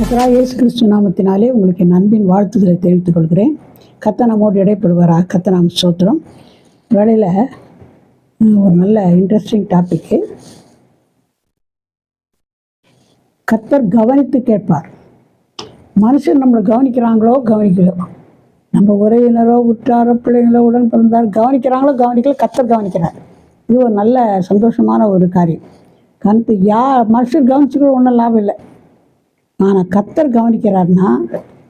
கர்த்தராகிய இயேசு கிறிஸ்து நாமத்தினாலே உங்களுக்கு என் அன்பின் வாழ்த்துதலை தெரிவித்துக் கொள்கிறேன். கர்த்தர் நம்மோடு இடைப்படுவாராக. கர்த்தர் நாம ஸ்தோத்திரம். வேளையில் ஒரு நல்ல இன்ட்ரெஸ்டிங் டாப்பிக்கு. கர்த்தர் கவனித்து கேட்பார். மனுஷன் நம்மளை கவனிக்கிறாங்களோ கவனிக்கலோ, நம்ம உறவினரோ உற்றாரோ பிள்ளைங்களோ உடன் பிறந்தார் கவனிக்கிறாங்களோ கவனிக்கல, கர்த்தர் கவனிக்கிறார். இது ஒரு நல்ல சந்தோஷமான ஒரு காரியம். மனுஷன் கவனிச்சுக்கூட ஒன்றும் லாபம் இல்லை. ஆனால் கர்த்தர் கவனிக்கிறார்னா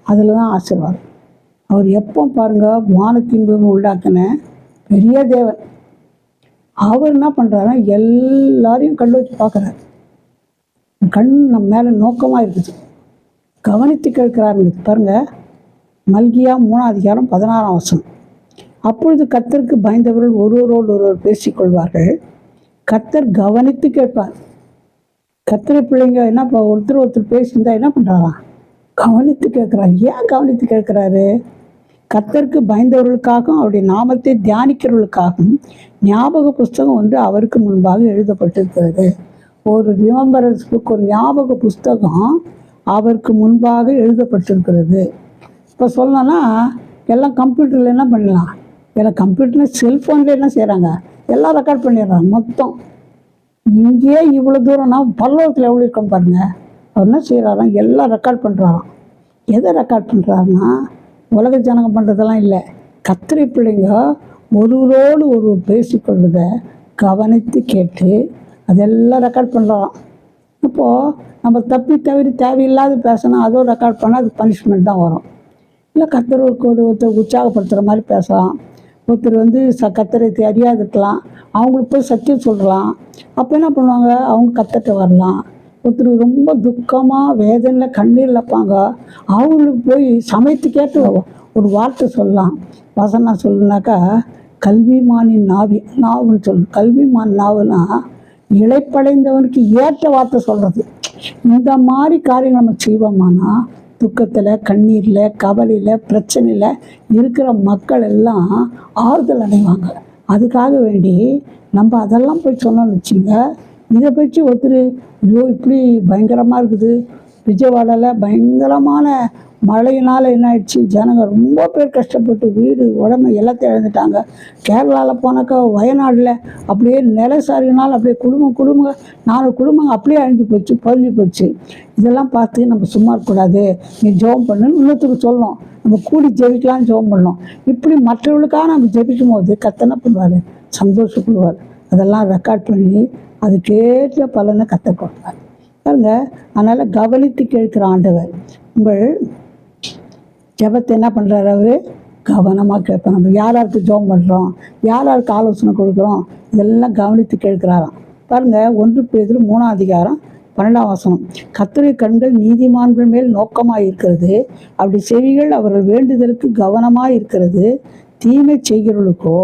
அதில் தான் ஆசீர்வாதம். அவர் எப்போ பாருங்கள், வானத்தின் பூமி உண்டாக்கின பெரிய தேவன். அவர் என்ன பண்ணுறாருன்னா எல்லாரையும் கண்டு வச்சு பார்க்குறாரு. கண் நம்ம மேலே நோக்கமாக இருக்குது, கவனித்து கேட்கிறாருங்க. பாருங்கள், மல்கியா 3:16. அப்பொழுது கர்த்தருக்கு பயந்தவர்கள் ஒருவரோடு ஒருவர் பேசிக்கொள்வார்கள். கர்த்தர் கவனித்து கேட்பார். கர்த்தரை பிள்ளைங்க என்னப்பா ஒருத்தர் பேசியிருந்தா என்ன பண்ணுறாராம்? கவனித்து கேட்குறாரு. ஏன் கவனித்து கேட்குறாரு? கர்த்தருக்கு பயந்தவர்களுக்காகவும் அவருடைய நாமத்தை தியானிக்கிறவர்களுக்காகவும் ஞாபக புஸ்தகம் ஒன்று அவருக்கு முன்பாக எழுதப்பட்டிருக்கிறது. ஒரு ரிமெம்பரன்ஸ் புக், ஒரு ஞாபக புஸ்தகம் அவருக்கு முன்பாக எழுதப்பட்டிருக்கிறது. இப்போ சொல்லணும்னா எல்லாம் கம்ப்யூட்டரில் என்ன பண்ணலாம், எல்லாம் கம்ப்யூட்டரில் செல்ஃபோனில் என்ன செய்கிறாங்க, எல்லாம் ரெக்கார்ட் பண்ணிடுறாங்க மொத்தம். இங்கேயே இவ்வளோ தூரம்னா பல்லவத்தில் எவ்வளோ இருக்கோம் பாருங்கள். அவர் என்ன செய்கிறாராம், எல்லாம் ரெக்கார்ட் பண்ணுறாராம். எதை ரெக்கார்ட் பண்ணுறாருன்னா உலக ஜனங்க பண்ணுறதெல்லாம் இல்லை, கர்த்தரை பிள்ளைங்க ஒருவரோடு ஒருவர் பேசிக்கொள்வதை கவனித்து கேட்டு அதெல்லாம் ரெக்கார்ட் பண்ணுறாராம். இப்போது நம்ம தவறி தேவையில்லாத பேசணும், அதோடு ரெக்கார்ட் பண்ணால் அது பனிஷ்மெண்ட் தான் வரும். இல்லை கர்த்தருக்கு ஒருத்தர் உற்சாகப்படுத்துகிற மாதிரி பேசலாம். ஒருத்தர் கர்த்தரை அறியாது இருக்கலாம், அவங்களுக்கு போய் சத்தியம் சொல்லலாம். அப்போ என்ன பண்ணுவாங்க, அவங்க கர்த்தர்கிட்ட வரலாம். ஒருத்தர் ரொம்ப துக்கமாக வேதனையில் கண்ணீர் இழப்பாங்க, அவங்களுக்கு போய் சமயத்துக்கேற்ற ஒரு வார்த்தை சொல்லலாம். வசனம் சொல்லுனாக்கா கல்விமானின் நாவுன்னு சொல்லு. கல்விமான் நாவுனா இழைப்படைந்தவனுக்கு ஏற்ற வார்த்தை சொல்கிறது. இந்த மாதிரி காரியங்கள் நம்ம செய்வோமானா துக்கத்தில், கண்ணீரில், கவலையில், பிரச்சனையில் இருக்கிற மக்கள் எல்லாம் ஆறுதல் அடைவாங்க. அதுக்காக வேண்டி நம்ம அதெல்லாம் போய் சொன்னோம்னு வச்சுங்க. இதை பற்றி ஒருத்தர் ஐயோ இப்படி பயங்கரமாக இருக்குது, விஜயவாடாவில் பயங்கரமான மழையினால் என்ன ஆயிடுச்சு, ஜனங்க ரொம்ப பேர் கஷ்டப்பட்டு வீடு உடம்பு எல்லாத்தையும் இழந்துட்டாங்க. கேரளாவில் போனாக்கா வயநாடில் அப்படியே நிலசாரினால் அப்படியே குடும்பம் 4 குடும்பங்கள் அப்படியே அழிஞ்சு போச்சு, பறிஞ்சு போச்சு. இதெல்லாம் பார்த்து நம்ம சும்மா இருக்கக்கூடாது, நீ ஜெபம் பண்ணுன்னு இன்னொருத்துக்கு சொல்லணும். நம்ம கூடி ஜெபிக்கலான்னு ஜெபம் பண்ணணும். இப்படி மற்றவர்களுக்காக நம்ம ஜெபிக்கும் போது கர்த்தர் என்ன பண்ணுவார், சந்தோஷப்படுவார். அதெல்லாம் ரெக்கார்ட் பண்ணி அதுக்கேற்ற பலனை கர்த்தர் கொடுப்பார் பாருங்க. அதனால் கவனித்து கேட்கிற ஆண்டவர் உங்கள் ஜெபத்தை என்ன பண்ணுறாரு, அவர் கவனமாக கேட்போம். நம்ம யாருக்கு ஜெபம் பண்ணுறோம், யாருக்கு ஆலோசனை கொடுக்குறோம், இதெல்லாம் கவனித்து கேட்குறாராம். பாருங்கள், 1 பேதுரு 3:12. கர்த்தருடைய கண்கள் நீதிமான்கள் மேல் நோக்கமாக இருக்கிறது, அப்படி செவிகள் அவர்கள் வேண்டுதலுக்கு கவனமாக இருக்கிறது. தீமை செய்கிறவர்களுக்கோ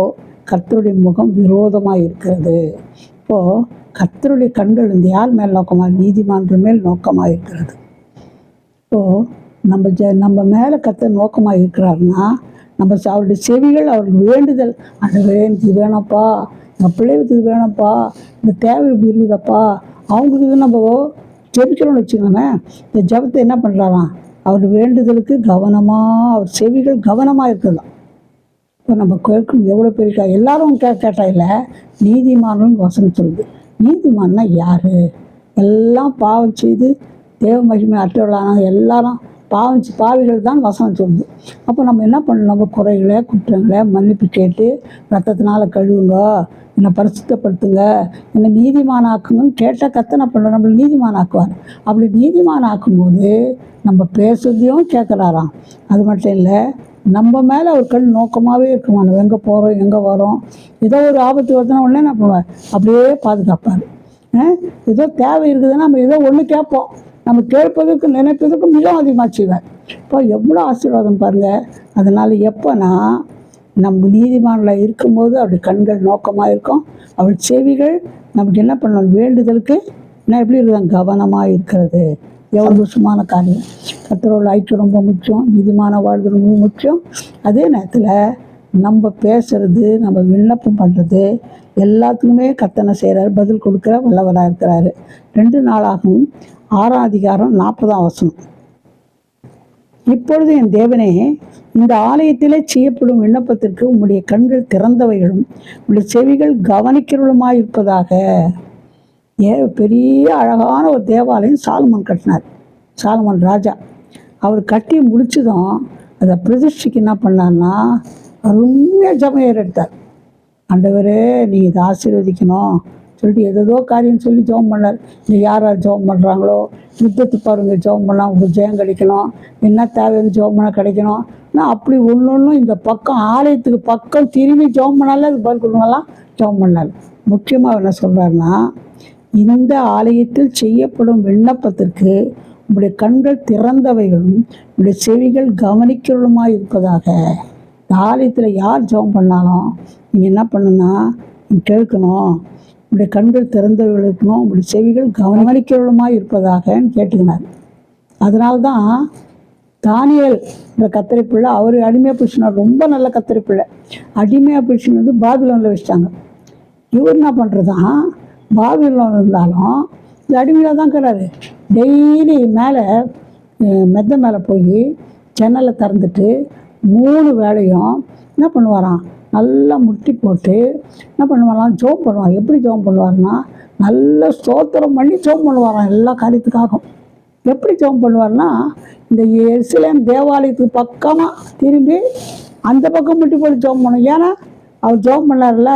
கர்த்தருடைய முகம் விரோதமாக இருக்கிறது. இப்போது கர்த்தருடைய கண்கள் இந்த யார் மேல் நோக்கமாக, நீதிமான்கள் மேல் நோக்கமாக இருக்கிறது. இப்போது நம்ம மேலே கர்த்தர் நோக்கமாக இருக்கிறாருன்னா அவருடைய செவிகள் அவருக்கு வேண்டுதல், அந்த இது வேணப்பா, எங்கள் பிள்ளைகளுக்கு இது வேணப்பா, இந்த தேவை இப்படி இருக்குதப்பா, அவங்களுக்கு இது நம்ம ஜெபிக்கிறோம்னு வச்சுக்கோங்க. இந்த ஜெபத்தை என்ன பண்ணுறாராம், அவர் வேண்டுதலுக்கு கவனமாக, அவர் செவிகள் கவனமாக இருக்கலாம். இப்போ நம்ம கேட்கணும் எவ்வளோ பெரிய எல்லாரும் கேட்டா இல்லை, நீதிமானும் வசனம் சொல்லுது. நீதிமான்னா யார்? எல்லாம் பாவம் செய்து தேவ மகிமை அற்றவர்களான எல்லாரும் பாவிகள் தான் வசனம் சொல்லுது. அப்போ நம்ம என்ன பண்ணணும், நம்ம குறைகளை குற்றங்களை மன்னிப்பு கேட்டு ரத்தத்தினால கழுவுங்க, என்னை பரிசுத்தப்படுத்துங்க, என்னை நீதிமானாக்குங்கன்னு கேட்டால் கர்த்தர் என்ன பண்ணுறோம், நம்மளை நீதிமானாக்குவார். அப்படி நீதிமானாக்கும்போது நம்ம பேசுறதையும் கேட்குறாராம். அது மட்டும் இல்லை, நம்ம மேலே ஒரு கண் நோக்கமாகவே இருக்குமா, நம்ம எங்கே போகிறோம் எங்கே வரோம், ஏதோ ஒரு ஆபத்து வருதுன்னா உடனே என்ன பண்ணுவார், அப்படியே பாதுகாப்பார். ஏதோ தேவை இருக்குதுன்னா நம்ம ஏதோ ஒன்று கேட்போம், நம்ம கேட்பதுக்கு நினைப்பதுக்கு மிகவும் அதிகமாக செய்வார். இப்போ எவ்வளோ ஆசீர்வாதம் பாருங்கள். அதனால் எப்போனா நம்ம நீதிமானில் இருக்கும்போது அப்படி கண்கள் நோக்கமாக இருக்கும், அவள் செவிகள் நமக்கு என்ன பண்ணணும், வேண்டுதலுக்கு என்ன எப்படி இருக்குதான் கவனமாக இருக்கிறது. எவ்வளோ சுமான காரியம். கர்த்தரோட ஐக்கியம் ரொம்ப முக்கியம், நீதிமான வாழ்வு ரொம்ப முக்கியம். அதே நேரத்தில் நம்ம பேசுகிறது, நம்ம விண்ணப்பம் பண்ணுறது எல்லாத்துக்குமே கர்த்தனை செய்கிறார், பதில் கொடுக்குற வல்லவராக இருக்கிறாரு. 2 நாளாகவும் 6:40. இப்பொழுது என் தேவனே, இந்த ஆலயத்திலே செய்யப்படும் விண்ணப்பத்திற்கு உம்முடைய கண்கள் திறந்தவைகளும் உம்முடைய செவிகள் கவனிக்கிறவளுமாயிருப்பதாக. பெரிய அழகான ஒரு தேவாலயம் சாலமோன் கட்டினார். சாலமோன் ராஜா அவர் கட்டி முடிச்சதும் அதை பிரதிஷ்டைக்கு என்ன பண்ணார்னா அருமையாக ஜபம் ஏறெடுத்தார். ஆண்டவரே நீ இதை ஆசீர்வதிக்கணும் சொல்லிட்டு ஏதோ காரியம் சொல்லி ஜெபம் பண்ணார். நீ யார் யார் ஜெபம் பண்ணுறாங்களோ யுத்தத்து பாருங்க ஜெபம் பண்ணலாம், உங்களுக்கு ஜெயம் கிடைக்கணும், என்ன தேவைன்னு ஜெபம் பண்ண கிடைக்கணும். ஆனால் அப்படி ஒன்று இந்த பக்கம் ஆலயத்துக்கு பக்கம் திரும்பி ஜெபம் பண்ணாலே அது பதில் கொடுங்கலாம் ஜெபம் பண்ணார். முக்கியமாக என்ன சொல்கிறாருன்னா, இந்த ஆலயத்தில் செய்யப்படும் விண்ணப்பத்திற்கு உங்களுடைய கண்கள் திறந்தவைகளும் உங்களுடைய செவிகள் கவனிக்கிறவளுமாக இருப்பதாக. இந்த ஆலயத்தில் யார் ஜெபம் பண்ணாலும் நீங்கள் என்ன பண்ணுன்னா நீங்கள் கேட்கணும், உங்களுடைய கண்கள் திறந்தவைகள் இருக்கணும், உங்களுடைய செவிகள் கவனிக்கிறவளுமாக இருப்பதாகன்னு கேட்டுக்கினார். அதனால்தான் தானியேல் என்ற கத்தரி பிள்ளை அவர் அடிமையாக பிடிச்சினார். ரொம்ப நல்ல கத்தரி பிள்ளை. அடிமையாக பிடிச்சின்னு வந்து பாபிலோனில் வச்சிட்டாங்க. இவர் என்ன பண்ணுறதான் பாபிலோன் இருந்தாலும் இந்த அடிமையாக தான் இருக்கிறாரு. டெய்லி மேலே மெத்த மேலே போய் ஜன்னலை திறந்துட்டு 3 வேளையும் என்ன பண்ணுவாராம், நல்லா முட்டி போட்டு என்ன பண்ணுவாராம், ஜோம் பண்ணுவார். எப்படி ஜோம் பண்ணுவார்னா நல்ல ஸ்தோத்திரம் பண்ணி ஜோம் பண்ணுவாராம் எல்லா காரியத்துக்காகவும். எப்படி ஜெபம் பண்ணுவார்னா, இந்த எருசலேம் தேவாலயத்துக்கு பக்கமாக திரும்பி அந்த பக்கம் முட்டி போட்டு ஜெபம் பண்ணும். ஏன்னா அவர் ஜெபம் பண்ணார்ல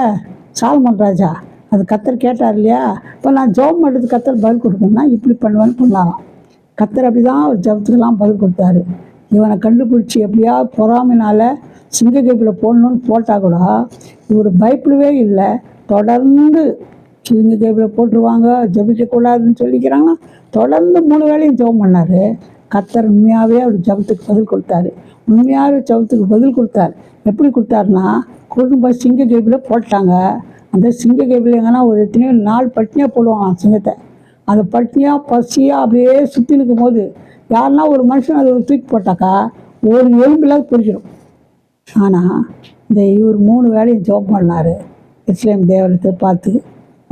சாலமோன் ராஜா, அது கத்தர் கேட்டார் இல்லையா, இப்போ நான் ஜெபம் பண்ணுறது கத்தர் பதில் கொடுக்கணும்னா இப்படி பண்ணுவேன்னு பண்ணாராம். கத்தர் அப்படி தான் அவர் ஜெபத்துக்கெல்லாம் பதில் கொடுத்தாரு. இவனை கண்டுபிடிச்சி எப்படியா பொறாமைனால சிங்கக்கேப்பில் போடணும்னு போட்டால் கூட இவர் பயப்படவே இல்லை. தொடர்ந்து சிங்கக்கேப்பில் போட்டுருவாங்க, ஜபிக்கக்கூடாதுன்னு சொல்லிக்கிறாங்கன்னா தொடர்ந்து 3 வேளையும் ஜெபம் பண்ணார். கத்தர் உண்மையாகவே அவர் ஜபத்துக்கு பதில் கொடுத்தாரு. உண்மையாகவே ஜபத்துக்கு பதில் கொடுத்தார். எப்படி கொடுத்தாருன்னா, குடும்ப சிங்கக்கேப்பில் போட்டாங்க. அந்த சிங்கக்கேப்பில் எங்கன்னா ஒரு எத்தனையோ நாள் பட்டினியாக போடுவாங்க சிங்கத்தை. அந்த பட்டினியாக பசியாக அப்படியே சுற்றி நிற்கும் போது யாருன்னா ஒரு மனுஷன் அதை தூக்கி போட்டாக்கா ஒரு எலும்பில்லாத பிடிச்சிடும். ஆனால் இந்த இவர் 3 வேளையும் ஜெபம் பண்ணார். எருசலேம் தேவாலயத்தை பார்த்து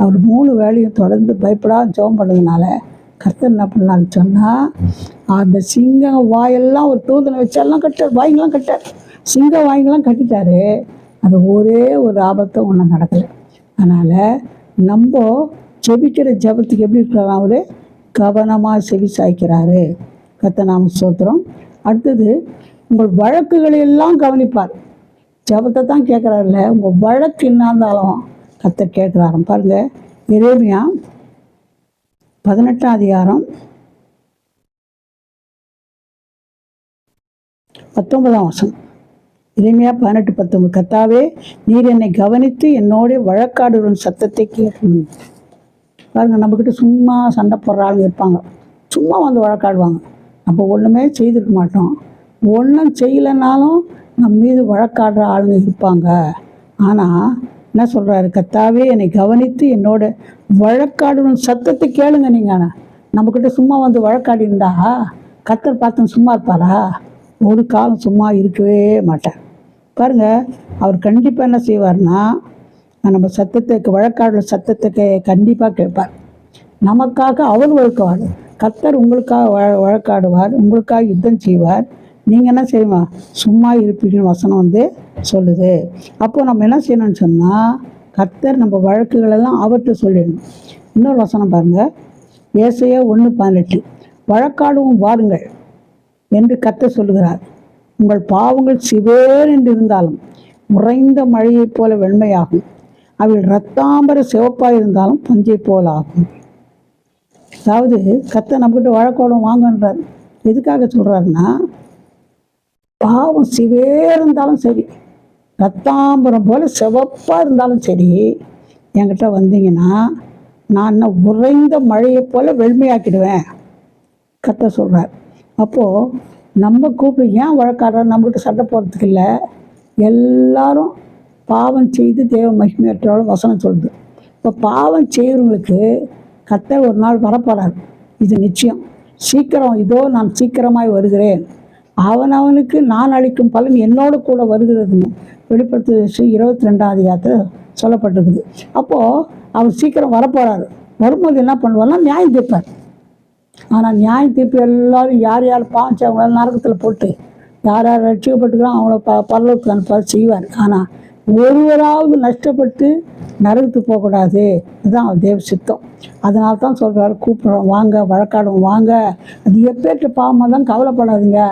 அவர் 3 வேளையும் தொடர்ந்து பயப்படாத ஜெபம் பண்ணதுனால கர்த்தர் என்ன பண்ணான்னு சொன்னால், அந்த சிங்கம் வாயெல்லாம் ஒரு தூதனை வச்செல்லாம் கட்டார், வாய்ங்கெல்லாம் கட்டார், சிங்க வாய்ங்கெல்லாம் கட்டிட்டாரு. அது ஒரே ஒரு ஆபத்தும் ஒன்றும் நடக்கலை. அதனால் நம்ம ஜெபிக்கிற ஜபத்துக்கு எப்படி இருக்கிறார், அவர் கவனமாக செவி சாய்க்கிறாரு. கர்த்தர் நாம ஸ்தோத்திரம். அடுத்தது உங்கள் வழக்குகளை எல்லாம் கவனிப்பார். ஜபத்தை தான் கேட்குறாருல்ல, உங்கள் வழக்கு என்ன இருந்தாலும் கர்த்தர் கேட்குறாரு. பாருங்கள், எரேமியா 18ஆம் அதிகாரம் 19ஆம் வசனம். எரேமியா 18:19. கர்த்தாவே, நீர் என்னை கவனித்து என்னோட வழக்காடுகளின் சத்தத்தை கேட்கணும். பாருங்கள், நம்மக்கிட்ட சும்மா சண்டை போடுற ஆளுங்க இருப்பாங்க. சும்மா வந்து வழக்காடுவாங்க. நம்ம ஒன்றுமே செய்திருக்க மாட்டோம். ஒன்றும் செய்யலைனாலும் நம்ம மீது வழக்காடுற ஆளுங்க இருப்பாங்க. ஆனால் என்ன சொல்கிறாரு, கர்த்தாவே என்னை கவனித்து என்னோட வழக்காடுகளின் சத்தத்தை கேளுங்க. நீங்கள் நம்மக்கிட்ட சும்மா வந்து வழக்காடி இருந்தா கர்த்தர் பார்த்து சும்மா இருப்பாரா? ஒரு காலம் சும்மா இருக்கவே மாட்டார். பாருங்கள், அவர் கண்டிப்பாக என்ன செய்வார்னா, நம்ம சத்தத்தை வழக்காடுற சத்தத்தை கண்டிப்பாக கேட்பார். நமக்காக அவர் வழக்காடு. கர்த்தர் உங்களுக்காக வழக்காடுவார், உங்களுக்காக யுத்தம் செய்வார். நீங்கள் என்ன செய்வா, சும்மா இருப்பீங்கன்னு வசனம் வந்து சொல்லுது. அப்போ நம்ம என்ன செய்யணும்னு சொன்னால், கர்த்தர் நம்ம வழக்குகளெல்லாம் அவர்கிட்ட சொல்லிடணும். இன்னொரு வசனம் பாருங்கள், ஏசாயா 1:18. வழக்காடுவோம் வாருங்கள் என்று கர்த்தர் சொல்லுகிறார். உங்கள் பாவங்கள் சிவேர் என்று இருந்தாலும் உறைந்த மழையைப் போல வெண்மையாகும், அவை இரத்தாம்பர சிவப்பாக இருந்தாலும் பஞ்சை போல் ஆகும். அதாவது கர்த்தர் நம்மக்கிட்ட வழக்காடும் வாங்கன்றார். எதுக்காக சொல்கிறாருன்னா, பாவம் சிவேர் இருந்தாலும் சரி, ரத்தாம்பரம் போல் சிவப்பாக இருந்தாலும் சரி, என்கிட்ட வந்தீங்கன்னா நான் என்ன உறைந்த மழையை போல் வெண்மையாக்கிடுவேன் கர்த்தர் சொல்கிறார். அப்போது நம்ம கூப்பிட்டு ஏன் வழக்காடுறாரு, நம்மகிட்ட சண்டை போகிறதுக்கு இல்லை. எல்லாரும் பாவம் செய்து தேவ மகிமையற்றோட வசனம் சொல்லுது. இப்போ பாவம் செய்கிறவங்களுக்கு கர்த்தர் ஒரு நாள் வரப்போகிறார். இது நிச்சயம். சீக்கிரம், இதோ நான் சீக்கிரமாய் வருகிறேன், அவனுக்கு நான் அளிக்கும் பலன் என்னோடு கூட வருகிறதுன்னு வெளிப்படுத்து 22ஆம் அதிகாரத்தில் சொல்லப்பட்டிருக்குது. அப்போது அவர் சீக்கிரம் வரப்போகிறாரு. வரும்போது என்ன பண்ணுவார்னா நியாயம் தீர்ப்பார். ஆனால் நியாய தீர்ப்பு எல்லாரும் யார் யார் பாவம் அவங்களால நரகத்தில் போட்டு யார் யார் ரட்சிக்கப்பட்டுக்கிறோம் அவங்கள பரலோகத்துக்கு அனுப்ப செய்வார். ஆனால் ஒருவராவது நஷ்டப்பட்டு நரகத்துக்கு போகக்கூடாது. இதுதான் அவர் தேவ சித்தம். அதனால தான் சொல்கிறாரு, கூப்பிட்றோம் வாங்க, வழக்காடும் வாங்க, அது எப்பேற்ற பாவமாக தான் கவலைப்படாதீங்க,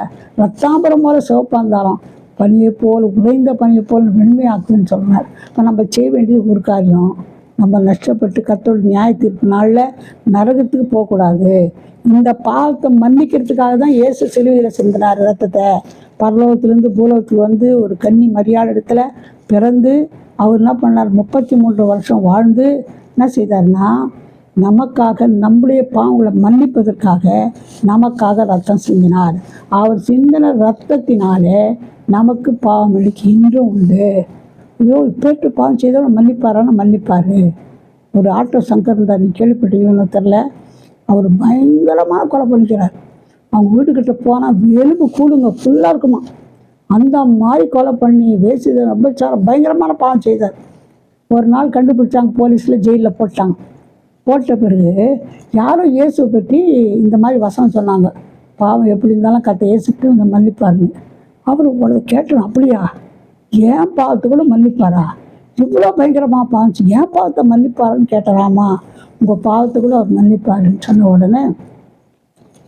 ரத்தாம்பரம் போல சிவப்பாக இருந்தாலும் பனியை போல் உறைந்த பனியை போல் வெண்மையாக்குன்னு சொன்னார். இப்போ நம்ம செய்ய வேண்டியது ஒரு காரியம், நம்ம நஷ்டப்பட்டு கர்த்தருடைய நியாய தீர்ப்பு நாளில் நரகத்துக்கு போகக்கூடாது. இந்த பாவத்தை மன்னிக்கிறதுக்காக தான் இயேசு சிலுவையில் சிந்தினார் ரத்தத்தை. பரலோகத்திலேருந்து பூலோகத்துக்கு வந்து ஒரு கன்னி மரியாதை இடத்துல பிறந்து அவர் என்ன பண்ணார், 33 வருஷம் வாழ்ந்து என்ன செய்தார்னா, நமக்காக நம்முடைய பாவங்களை மன்னிப்பதற்காக நமக்காக ரத்தம் சிந்தினார். அவர் சிந்தின ரத்தத்தினாலே நமக்கு பாவம் மன்னிக்கு இன்றும் உண்டு. ஐயோ இப்பேற்று பாவம் செய்தவங்க மன்னிப்பாரான்னு மன்னிப்பார். ஒரு ஆட்டோ சங்கர் இருந்தார், நீ கேள்விப்பட்டீங்கன்னு தெரில. அவர் பயங்கரமாக கொலை பண்ணிக்கிறார். அவங்க வீட்டுக்கிட்ட போனால் எலும்பு கூடுங்க ஃபுல்லாக இருக்குமா. அந்த மாதிரி கொலை பண்ணி வேசித அபச்சாரம் பயங்கரமான பாவம் செய்தார். ஒரு நாள் கண்டுபிடிச்சாங்க, போலீஸில் ஜெயிலில் போட்டாங்க. போட்ட பிறகு யாரோ இயேசுவை பற்றி இந்த மாதிரி வசனம் சொன்னாங்க, பாவம் எப்படி இருந்தாலும் கத்த இயேசுக்கு இந்த மன்னிப்பாருங்க. அவர் உங்களை கேட்டோம், அப்படியா, ஏன் பாவத்தை கூட மன்னிப்பாரா, இவ்வளோ பயங்கரமாக பாவம் ஏன் பாவத்தை மன்னிப்பாருன்னு கேட்டாராமா. உங்கள் பாவத்தை கூட அவர் மன்னிப்பாருன்னு சொன்ன உடனே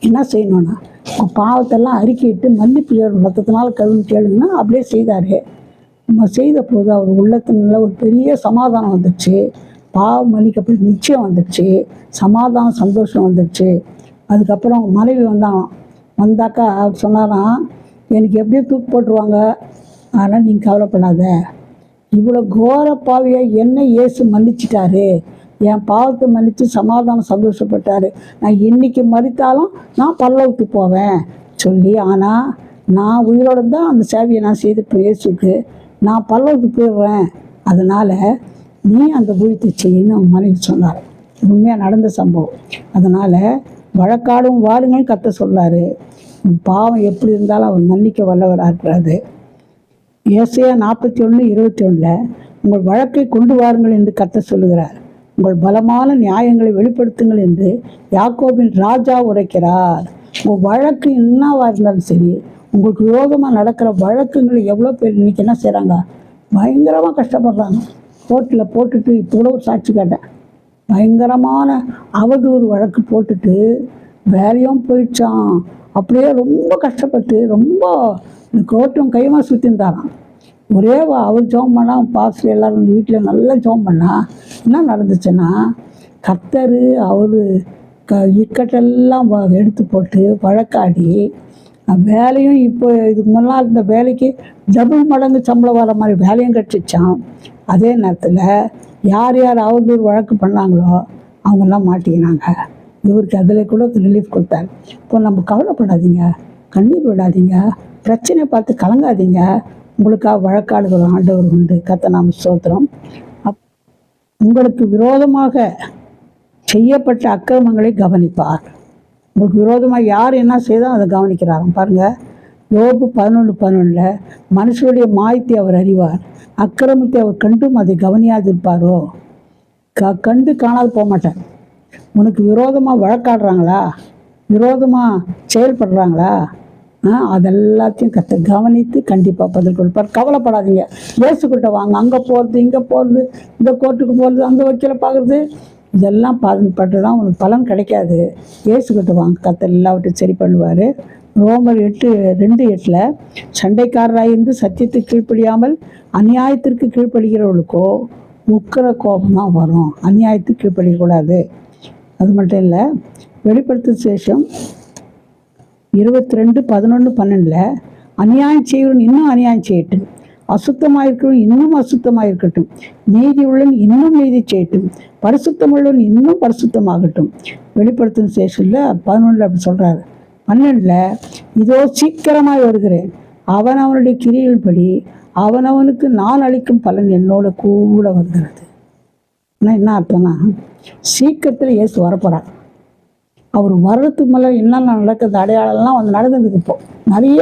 என்ன செய்யணும்னா, உங்கள் பாவத்தெல்லாம் அறிக்கையிட்டு மன்னிப்பு ரத்தத்தினால கழுவி கேளுங்கன்னா அப்படியே செய்தார். நம்ம செய்த போது அவர் உள்ளத்தினால ஒரு பெரிய சமாதானம் வந்துடுச்சு. பாவம் மன்னிக்கப்பட்டு நிச்சயம் வந்துடுச்சு, சமாதானம் சந்தோஷம் வந்துடுச்சு. அதுக்கப்புறம் மனைவி வந்தாக்கா அவர் சொன்னாராம், எனக்கு எப்படியோ தூக்கு போட்டுருவாங்க, ஆனால் நீங்கள் கவலைப்படாத, இவ்வளோ கோர பாவியை என்ன இயேசு மன்னிச்சிட்டாரு, என் பாவத்தை மன்னித்து சமாதானம் சந்தோஷப்பட்டார், நான் இன்றைக்கி மறித்தாலும் நான் பரலோகத்துக்கு போவேன் சொல்லி, ஆனால் நான் உயிரோடு தான் அந்த சேவையை நான் செய்துட்டு இயேசுக்கு நான் பரலோகத்துக்கு போயிடுறேன், அதனால் நீ அந்த ஊழியத்தை செய்யணும்னு அவங்க மனைவி சொன்னார். உண்மையாக நடந்த சம்பவம். அதனால் வழக்காடும் வாருங்கன்னு கத்த சொல்கிறாரு. பாவம் எப்படி இருந்தாலும் அவர் மன்னிக்க வல்லவராக இருக்கிறாரு. ஏசாயா 41:21 உங்கள் வழக்கை கொண்டு வாருங்கள் என்று கத்த சொல்லுகிறார். உங்கள் பலமான நியாயங்களை வெளிப்படுத்துங்கள் என்று யாக்கோபின் ராஜா உரைக்கிறார். உங்கள் வழக்கு என்னவாக இருந்தாலும் சரி, உங்களுக்கு விரோதமாக நடக்கிற வழக்குங்களை எவ்வளோ பேர் இன்றைக்கி என்ன செய்கிறாங்க, பயங்கரமாக கஷ்டப்படுறாங்க. கோர்ட்டில் போட்டுட்டு இப்போ கூட ஒரு சாட்சி கேட்டேன், பயங்கரமான அவதூறு வழக்கு போட்டுட்டு வேலையும் போயிடுச்சான். அப்படியே ரொம்ப கஷ்டப்பட்டு ரொம்ப கோர்ட்டும் கையமாக சுற்றிருந்தாராம். ஒரே அவர் ஜோம் பண்ணால் பாஸ்டர் எல்லோரும் வீட்டில் நல்லா ஜோம் பண்ணால் என்ன நடந்துச்சுன்னா, கர்த்தர் அவர் இக்கட்டெல்லாம் எடுத்து போட்டு வழக்காடி வேலையும் இப்போ இதுக்கு முன்னால் இருந்த வேலைக்கு டபுள் மடங்கு சம்பளம் வர மாதிரி வேலையும் கிடச்சிச்சான். அதே நேரத்தில் யார் யார் அவதூறு வழக்கு பண்ணாங்களோ அவங்கெல்லாம் மாட்டிக்கினாங்க. இவருக்கு அதில் கூட ரிலீஃப் கொடுத்தாரு. இப்போ நம்ம கவலைப்படாதீங்க, கண்ணீர் விடாதீங்க, பிரச்சனை பார்த்து கலங்காதீங்க, உங்களுக்காக வழக்காடுகிற ஆண்டவர் உண்டு. கர்த்தர் நாம ஸ்தோத்திரம். உங்களுக்கு விரோதமாக செய்யப்பட்ட அக்கிரமங்களை கவனிப்பார். உங்களுக்கு விரோதமாக யார் என்ன செய்தாலும் அதை கவனிக்கிறாராம். பாருங்கள், யோபு 11:11 மனுஷருடைய மாயத்தை அவர் அறிவார், அக்கிரமத்தை அவர் கண்டும் அதை கவனியாதிருப்பாரோ. கண்டு காணாது போக மாட்டார். உனக்கு விரோதமாக வழக்காடுறாங்களா, விரோதமாக செயல்படுறாங்களா, அதெல்லாத்தையும் கவனித்து கண்டிப்பாக பதில் கொடுப்பார். கவலைப்படாதீங்க, இயேசுக்கிட்ட வாங்க. அங்கே போகிறது, இங்கே போகிறது, இந்த கோர்ட்டுக்கு போகிறது, அந்த வக்கீலை பார்க்குறது, இதெல்லாம் பட்டு தான் உனக்கு பலன் கிடைக்காது. இயேசுக்கிட்ட வாங்க, கர்த்தர் எல்லாவற்றையும் சரி பண்ணுவார். ரோமர் 8:2 சண்டைக்காரராயிருந்து சத்தியத்துக்கு கீழ்ப்படியாமல் அநியாயத்திற்கு கீழ்ப்படுகிறவர்களுக்கோ உக்கிர கோபம் தான் வரும். அநியாயத்துக்கு கீழ்ப்படியக்கூடாது. அது மட்டும் இல்லை, வெளிப்படுத்தும் சேஷம் 22:11 அநியாயம் செய்வன் இன்னும் அநியாயம் செய்யட்டும், அசுத்தமாக இருக்கிறவன் இன்னும் அசுத்தமாக இருக்கட்டும், நீதி உள்ளவன் இன்னும் நீதி செய்யட்டும், பரிசுத்தம் உள்ளவன் இன்னும் பரிசுத்தமாகட்டும். வெளிப்படுத்தும் சேஷனில் 11 அப்படி சொல்கிறாரு. 12 இதோ சீக்கிரமாக வருகிறேன், அவனுடைய கிரிகள் படி அவனவனுக்கு நான் அளிக்கும் பலன் என்னோட கூட வருகிறது. ஆனால் என்ன அர்த்தம்னா, சீக்கிரத்தில் இயேசு வரப்போகிறார். அவர் வர்றதுக்கு மேலே என்னென்ன நடக்குது அடையாளம்லாம் வந்து நடந்ததுக்கு. இப்போ நிறைய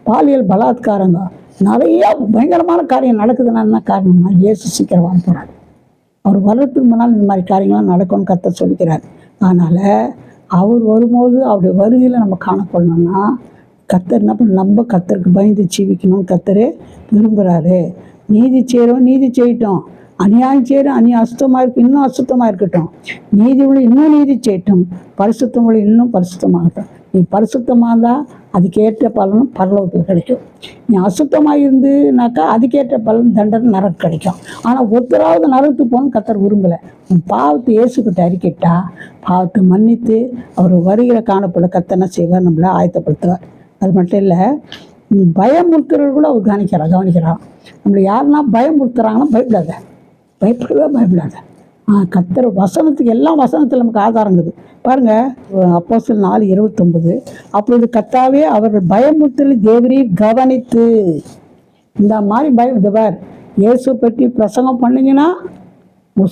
பாலியல் பலாத்காரங்க, நிறைய பயங்கரமான காரியம் நடக்குதுன்னா என்ன காரணம்னா, இயேசு சீக்கிரம் வரப்போகிறார். அவர் வர்றதுக்கு முன்னால் இந்த மாதிரி காரியங்கள்லாம் நடக்கும்னு கர்த்தர் சொல்லிக்கிறார். அதனால் அவர் வரும்போது அவருடைய வருகையில் நம்ம காணப்படணும்னா கர்த்தர் என்ன பண்ண, நம்ம கர்த்தருக்கு பயந்து ஜீவிக்கணும்னு கர்த்தரே விரும்புகிறாரு. நீதி செய்கிறோம், நீதி செய்யட்டும். அநியாயம் செய்கிறோம், அநியாயம் அசுத்தமாக இருக்கு, இன்னும் அசுத்தமாக இருக்கட்டும். நீதி உள்ள இன்னும் நீதி செய்யட்டும். பரிசுத்தம் உள்ள இன்னும் பரிசுத்தமாகட்டும். நீ பரிசுத்தமாக இருந்தால் அதுக்கேற்ற பலனும் பரலோகத்தில் கிடைக்கும். நீ அசுத்தமாக இருந்துனாக்கா அதுக்கேற்ற பலன் தண்டனை நரகம் கிடைக்கும். ஆனால் ஒருத்தராவது நரகத்துக்கு போகணும்னு கர்த்தர் விரும்பலை. உன் பாவத்தை இயேசுக்கிட்ட அறிக்கிட்டா பாவத்தை மன்னித்து அவர் வருகிற காணப்பட கர்த்தர் செய்வார், நம்மளை ஆயத்தப்படுத்துவார். அது மட்டும் இல்லை, பயமுறுத்துறவர் கூட அவர் கவனிக்கிறான். நம்மளை யாருன்னா பயமுறுத்துறாங்கன்னா பயப்படாத. கர்த்தர் வசனத்துக்கு எல்லாம் வசனத்தில் நமக்கு ஆதாரம் இருக்குது. பாருங்கள், அப்போஸ்தலர் 4:29, அப்பொழுது கர்த்தாவே அவர்கள் பயமுறுத்தலை தேவரீர் கவனித்து. இந்த மாதிரி பார், இயேசு பற்றி பிரசங்கம் பண்ணிங்கன்னா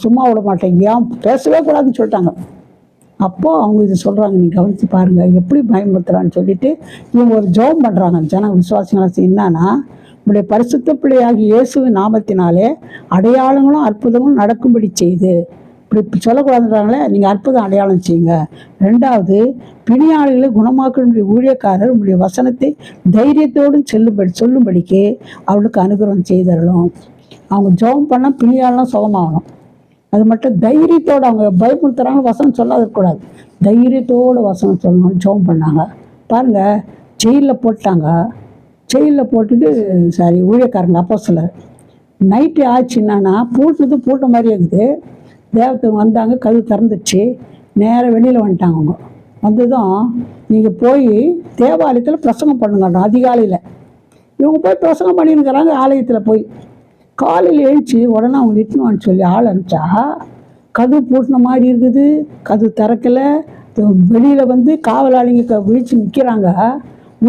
சும்மா விட மாட்டேங்க, ஏன் பேசவே கூடாதுன்னு சொல்லிட்டாங்க. அப்போது அவங்க இது சொல்கிறாங்க, நீ கவனித்து பாருங்கள் எப்படி பயமுறுத்துறான்னு சொல்லிட்டு இவங்க ஒரு ஜெபம் பண்ணுறாங்க. ஜன விசுவாசிகள் என்னன்னா, உங்களுடைய பரிசுத்த பிள்ளையாகி இயேசுவின் நாமத்தினாலே அடையாளங்களும் அற்புதங்களும் நடக்கும்படி செய்து, இப்படி சொல்லக்கூடாதுன்றாங்களே, நீங்கள் அற்புதம் அடையாளம் செய்யுங்க. ரெண்டாவது, பிணியாளிகளை குணமாக்க ஊழியக்காரர் உங்களுடைய வசனத்தை தைரியத்தோடு சொல்லும்படிக்கு அவளுக்கு அனுகிரகம் செய்தரலும். அவங்க ஜெபம் பண்ணால் பிணியாளெலாம் சுகமாகணும். அது மட்டும் தைரியத்தோடு, அவங்க பயப்படுத்துகிறாங்க வசனம் சொல்லாத இருக்கக்கூடாது, தைரியத்தோடு வசனம் சொல்லணும்னு ஜெபம் பண்ணாங்க. பாருங்கள், ஜெயிலில் போட்டாங்க. ஜெயிலில் போட்டுட்டு ஊழியக்காரங்க அப்போஸ்தலர் நைட்டு ஆச்சுன்னா பூட்ட மாதிரி இருக்குது. தேவத்துக்கு வந்தாங்க, கதவு திறந்துச்சு, நேராக வெளியில் வந்துட்டாங்க. அவங்க வந்ததும், நீங்கள் போய் தேவாலயத்தில் பிரசங்கம் பண்ணுங்க. அதிகாலையில் இவங்க போய் பிரசங்கம் பண்ணியிருக்கிறாங்க. ஆலயத்தில் போய் காலையில் எழுந்துச்சி உடனே அவங்க இட்டுணுவான்னு சொல்லி ஆள் அனுப்பிச்சா கதவு பூட்டின மாதிரி இருக்குது. கதவு திறக்கலை. வெளியில் காவலாளிங்க விழித்து நிற்கிறாங்க.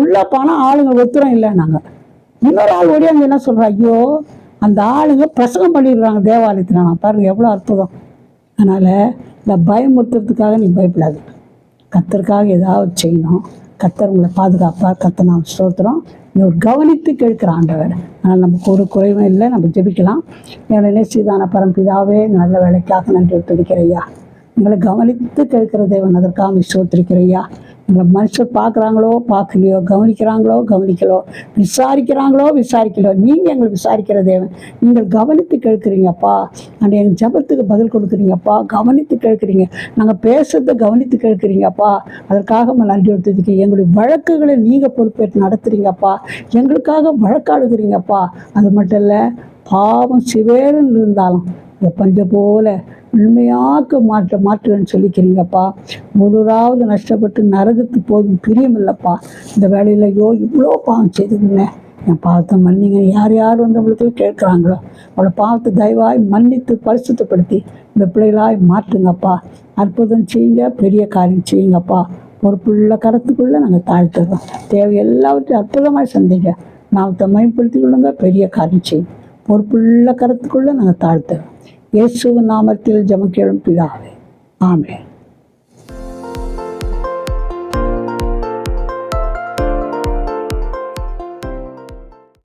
உள்ளே போனால் ஆளுங்க ஒத்துரம் இல்லைன்னாங்க. இன்னொரு ஆள் ஓடியாங்க என்ன சொல்கிறா, ஐயோ அந்த ஆளுங்க பிரசங்கம் பண்ணிடுறாங்க தேவாலயத்தில். நான் பாருங்கள் எவ்வளோ அற்புதம். அதனால் இந்த பயமுறுத்துறதுக்காக நீ பயப்படாது, கர்த்தருக்காக ஏதாவது செய்யணும். கர்த்தர் உங்களை பாதுகாப்பாக. கர்த்தர் நாம் ஸ்தோத்திரம். இவர் கவனித்து கேட்கிற ஆண்டவர். அதனால் நமக்கு ஒரு குறைவும் இல்லை, நம்ம ஜெபிக்கலாம். என்னுடைய நேசிதான பரம்பிதாவே, நல்ல வேலைக்காக நன்றி துடிக்கிறையா. எங்களை கவனித்து கேட்கிற தேவன், அதற்காக ஸ்தோத்திரிக்கிறையா. எங்களை மனுஷர் பார்க்குறாங்களோ பார்க்கலையோ, கவனிக்கிறாங்களோ கவனிக்கலோ, விசாரிக்கலோ, நீங்கள் எங்களை விசாரிக்கிற தேவன். நீங்கள் கவனித்து கேட்குறீங்கப்பா. அண்ட் எங்கள் ஜபத்துக்கு பதில் கொடுக்குறீங்கப்பா. கவனித்து கேட்குறீங்க, நாங்கள் பேசுறதை கவனித்து கேட்குறீங்கப்பா. அதற்காக நன்றி எடுத்ததுக்கு எங்களுடைய வழக்குகளை நீங்கள் பொறுப்பேற்று நடத்துகிறீங்கப்பா. எங்களுக்காக வழக்காடுகிறீங்கப்பா. அது மட்டும் இல்லை, பாவம் சிவேறுன்னு இருந்தாலும் பஞ்ச போல உண்மையாக்க மாற்றுவேன்னு சொல்லிக்கிறீங்கப்பா. முழுராவது நஷ்டப்பட்டு நரகத்து போதும் பிரியம் இல்லைப்பா. இந்த வேலையில் இவ்வளோ பாவம் செய்துருந்தேன், என் பாவத்தை மன்னிங்க. யார் உங்களுக்கு கேட்குறாங்களோ அவளை பாவத்தை தயவாய் மன்னித்து பரிசுத்தப்படுத்தி இந்த பிள்ளைகளாய் மாற்றுங்கப்பா. அற்புதம் செய்யுங்க, பெரிய காரியம் செய்யுங்கப்பா. பொறுப்புள்ள கரத்துக்குள்ளே நாங்கள் தாழ்த்துறோம். தேவை எல்லாவற்றையும் அற்புதமாக சந்திங்க. நாமத்தை மேம்படுத்தி கொள்ளுங்க, பெரிய காரியம் செய்யும். பொறுப்புள்ள கரத்துக்குள்ளே நாங்கள் தாழ்த்துறோம். இயேசுவின் நாமத்தில் ஜெபம் கேளும் பிதாவே, ஆமென்.